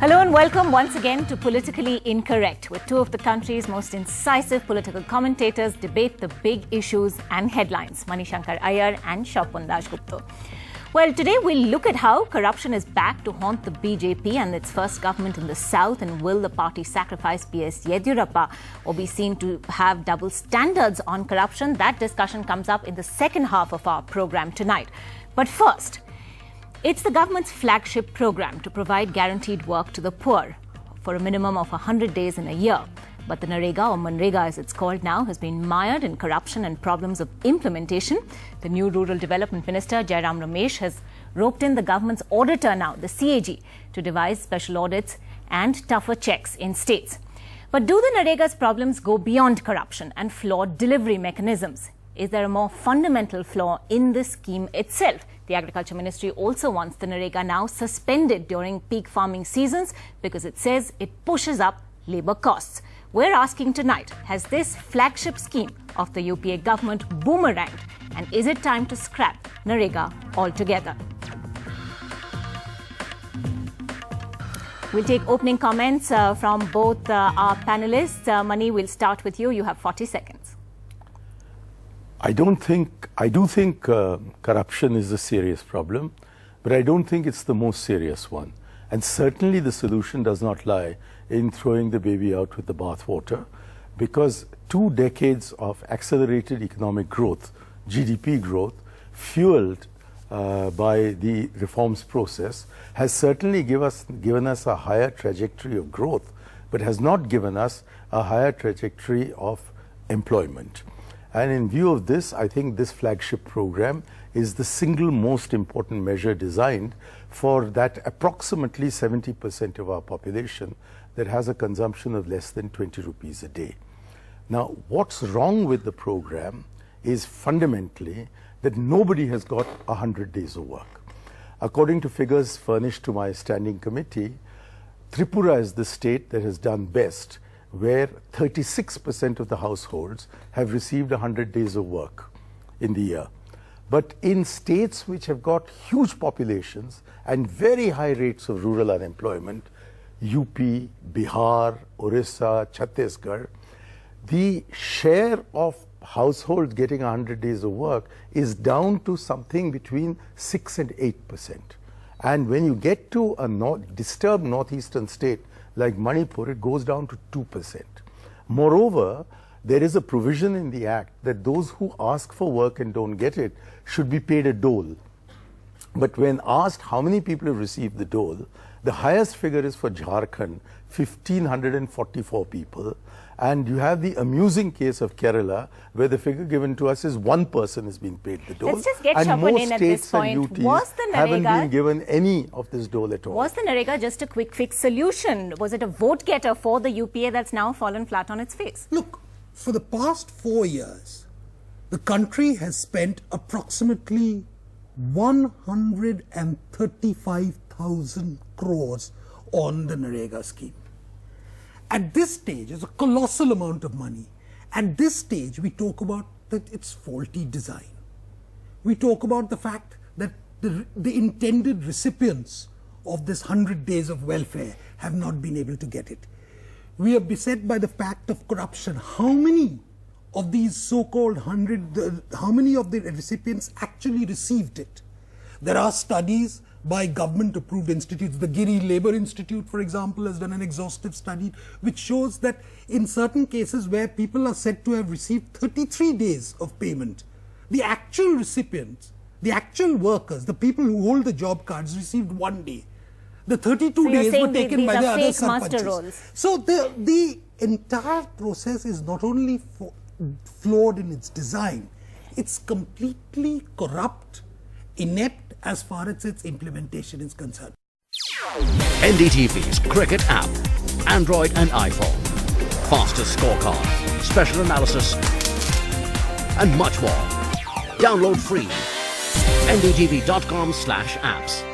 Hello and welcome once again to Politically Incorrect, where two of the country's most incisive political commentators debate the big issues and headlines, Manishankar Iyer and Shapun Dashgupta. Well, today we'll look at how corruption is back to haunt the BJP and its first government in the south, and will the party sacrifice PS Yediyurappa or be seen to have double standards on corruption? That discussion comes up in the second half of our program tonight. But first, it's the government's flagship program to provide guaranteed work to the poor for a minimum of 100 days in a year. But the NREGA, or MNREGA as it's called now, has been mired in corruption and problems of implementation. The new Rural Development Minister, Jairam Ramesh, has roped in the government's auditor now, the CAG, to devise special audits and tougher checks in states. But do the NREGA's problems go beyond corruption and flawed delivery mechanisms? Is there a more fundamental flaw in the scheme itself? The Agriculture Ministry also wants the NREGA now suspended during peak farming seasons because it says it pushes up labour costs. We're asking tonight, has this flagship scheme of the UPA government boomeranged, and is it time to scrap NREGA altogether? We'll take opening comments from both our panelists. Mani, we'll start with you. You have 40 seconds. I do think corruption is a serious problem, but I don't think it's the most serious one. And certainly the solution does not lie in throwing the baby out with the bathwater, because 2 decades of accelerated economic growth, GDP growth, fueled by the reforms process, has certainly given us a higher trajectory of growth, but has not given us a higher trajectory of employment. And in view of this, I think this flagship program is the single most important measure designed for that approximately 70% of our population that has a consumption of less than 20 rupees a day. Now, what's wrong with the program is fundamentally that nobody has got 100 days of work. According to figures furnished to my standing committee, Tripura is the state that has done best, where 36% of the households have received 100 days of work in the year. But in states which have got huge populations and very high rates of rural unemployment, UP, Bihar, Orissa, Chhattisgarh, the share of households getting 100 days of work is down to something between 6 and 8%. And when you get to a disturbed northeastern state like Manipur, it goes down to 2%. Moreover, there is a provision in the Act that those who ask for work and don't get it should be paid a dole. But when asked how many people have received the dole, the highest figure is for Jharkhand, 1,544 people. And you have the amusing case of Kerala, where the figure given to us is 1 person has been paid the dole. Let's just get and Shapun most in at states this point. and UTs haven't been given any of this dole at all. Was the NREGA just a quick fix solution? Was it a vote getter for the UPA that's now fallen flat on its face? Look, for the past 4 years, the country has spent approximately 135,000 crores on the NREGA scheme. At this stage, it's a colossal amount of money. At this stage, we talk about that it's faulty design. We talk about the fact that the intended recipients of this 100 days of welfare have not been able to get it. We are beset by the fact of corruption. How many of these so-called how many of the recipients actually received it? There are studies by government-approved institutes. The Giri Labour Institute, for example, has done an exhaustive study which shows that in certain cases where people are said to have received 33 days of payment, the actual recipients, the actual workers, the people who hold the job cards received 1 day. The 32 days were taken by the other sarpanchs. So the entire process is not only flawed in its design, it's completely corrupt, inept as far as its implementation is concerned. NDTV's cricket app, Android and iPhone, fastest scorecard, special analysis, and much more. Download free. ndtv.com/apps.